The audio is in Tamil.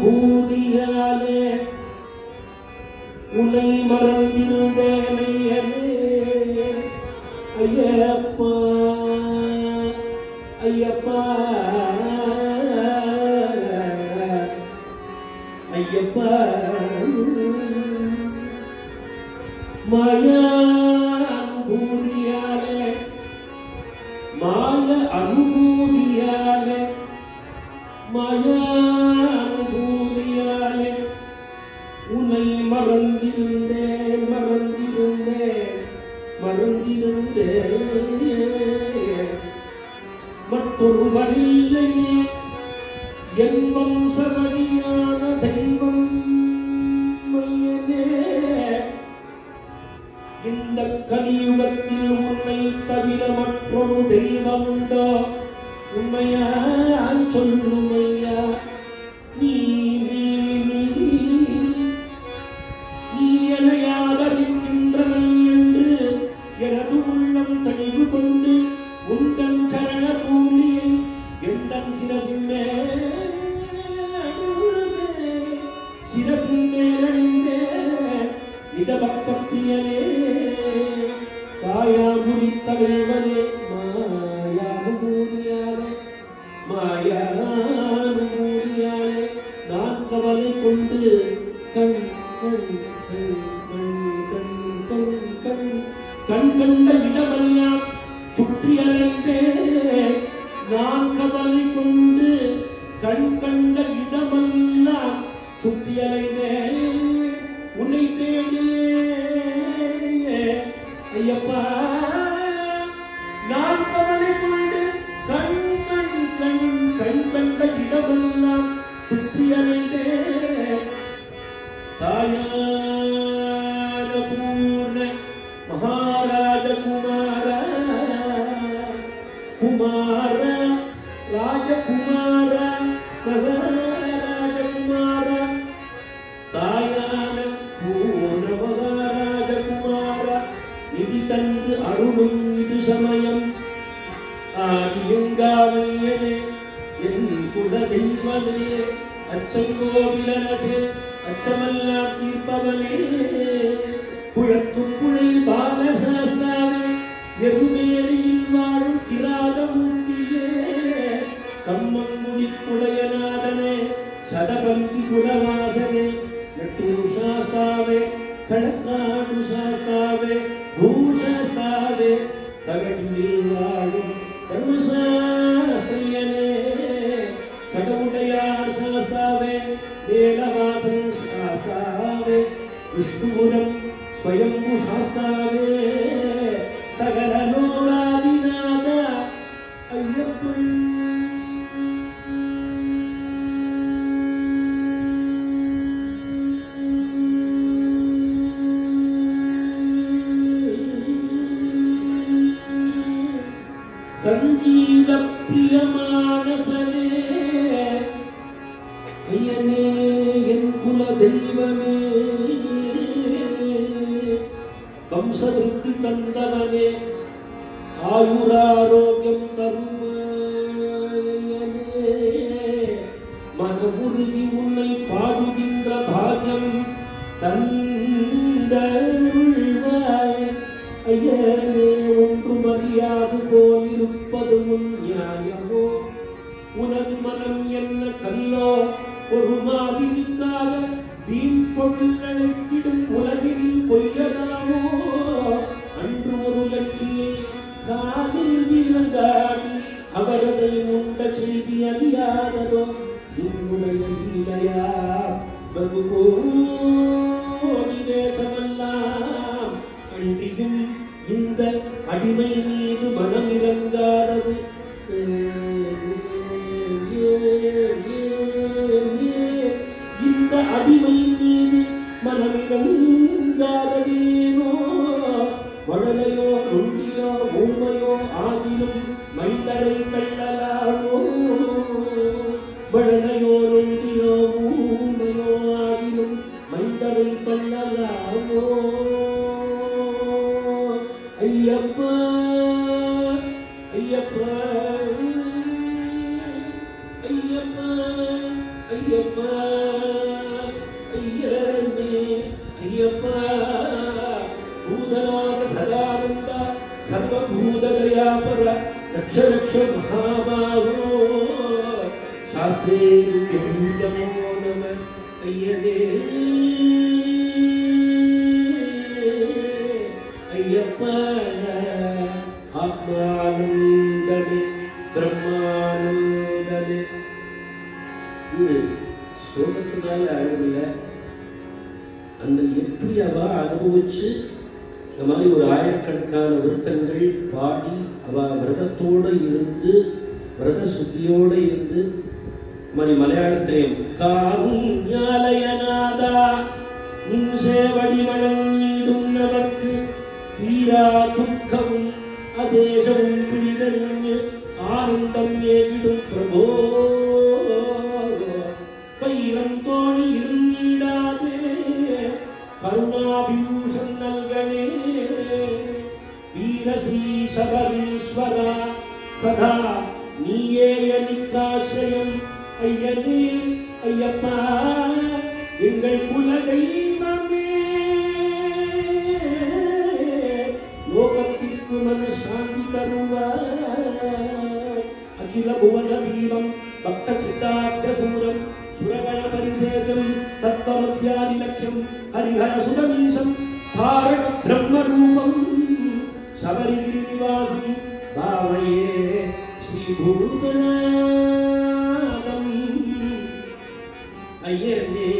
அனுபூதியாலே உன்னை மறந்திருந்தேனே ஐயப்பா ஐயப்பா ஐயப்பா மாயா அனுபூதியாலே மாய அனுபூதியாலே மாயா அனுபூதியாலே உன்னை மறந்திருந்தேன் மறந்திருந்தேன் மறந்திருந்தேன் மற்றொருவரில்லையே என் வம்சவழியான தெய்வம் மையனே இந்த கலியுகத்தில் உன்னை தவிர மற்றொரு தெய்வம் உண்டோ உண்மையாய் சொல்லும் ஐயா நீ நீ நீ நீ என்னை ஆதரிக்கின்றனை என்று எனது உள்ளம் தெளிவு கொண்டு உந்தன் சரண தூளியை எந்தன் சிரசின் மேலணிந்தே நிதபக்தியனே காயாமுரித்த தேவனே மாயானுபூதியாலே மாயானுபூதியாலே நான் கவலை கொண்டு கண் கண் கண் கண் கண் கண் கண் கண்ட இடமெல்லாம் சுற்றி அலைந்தே நான் கவலை கொண்டு கண் கண்ட இடமெல்லாம் சுற்றி அலைந்தே உன்னை தேடி ஐயப்பா நான் கவலை கொண்டு கண் கண் கண் கண் கண்ட இடமெல்லாம் சுற்றி அலைந்தே தாயான பூர்ண மகாராஜ குமார குமார ராஜகுமார மகாராஜகுமார தாயான பூர்ண மகாராஜகுமார நிதி தந்து அருளும் இது சமயம் ஆதியங்காமையனே என் குல தெய்வமே அச்சங்கோவிலரசே அச்சமெல்லாம் தீர்ப்பவனே குழத்துக்குழை பாலசாஸ்தாவே எருமேலியில் வாழும் கிராதமூர்த்தியே கம்மங்குடி குடையநாதனே சடபந்தி குலவாசனே நட்டூர் சாஸ்தாவே கடக்காடு சாஸ்தாவே பூசாஸ்தாவே தகடியில் வாழும் தர்மசாஸ்திரியனே கடவுடையார் சாஸ்தாவே வேலவாசன் சாஸ்தாவே விஷ்ணுபுரம் ஸ்வயம்பு சாஸ்தாவே சகல லோகாதிநாத ஐயப்பன் சங்கீத பிரியமானசனே ஐயனே என் குல தெய்வமே வம்சவிருத்தி தந்தவனே ஆயுராரோக்கியம் தருமையனே மனமுருகி உன்னை பாடுகின்ற பாக்கியம் தந்தருள்வாய் ஐயனே ஒன்றுமறியாது போலிருப்பது முன் நியாயமோ உனது மனம் என்ன கல்லோ ஒரு மாதிரிக்காக வீண் பொருள் அழைத்திடும் உலகினில் பொய்யதாமோ அன்று ஒரு லட்சியை காதில் விழுந்தாடி அவரதை உண்ட செய்தி அறியாததோ உன்னுடைய லீலையா பகுகோடி வேஷமெல்லாம் அண்டியும் இந்த அடிமை மீது மனம் இறங்காதது இந்த அடிமை மீது மனமிறங்காததேனோ வடலையோ நொண்டியோ ஊமையோ ஆகிலும் மைந்தரை கள்ளலாமோ வடலையோ நொண்டியோ ஊமையோ ஆகிலும் மைந்தரை கள்ளலாமோ ஐயப்பா ஐயப்பா ஐயப்பா ஐயப்பா லட்ச லட்ச மகாபாகோ சாஸ்திரே நமோ நம ஐயனே ஐயப்பா ஆத்மானந்தனே பிரம்மானந்தனே. இது சோகத்தினால அழகுல அந்த எப்படி அவ அனுபவிச்சு இந்த மாதிரி ஒரு ஆயிரக்கணக்கான விருத்தங்கள் பாடி அவ விரதத்தோடு இருந்து விரத சுத்தியோடு இருந்து மாதிரி மலையாளத்திலேயும் காருண்யாலயநாதா நின் சேவடி வழங்கிடும் நமக்கு தீரா துக்கமும் அசேஷமும் பிரிதறிஞ்சு ஆனந்தம் ஏகிடும் பிரபோ பைரம் தோணி இருந்திடாதே கருணாபியூஷம் நல்கனே வீரஸ்ரீ சபரீஸ்வரா சதா நீயே எனிக்காசிரியம் ஐயனே ஐயப்பா எங்கள் குலதெய்வமே லோகத்திற்கு மனசாந்தி தருவார் அகில புவன வீரம் பக்த சித்தார்த்தசூரம் சுரகண பரிசேதம் தத்வமஸ்யாதி லட்சம் ஹரிஹர சுதமீசம் தாரக பிரம்மரூபம் சபரிகிரி நிவாசம் பாவையே ஸ்ரீபூதநாதம் ஐயனே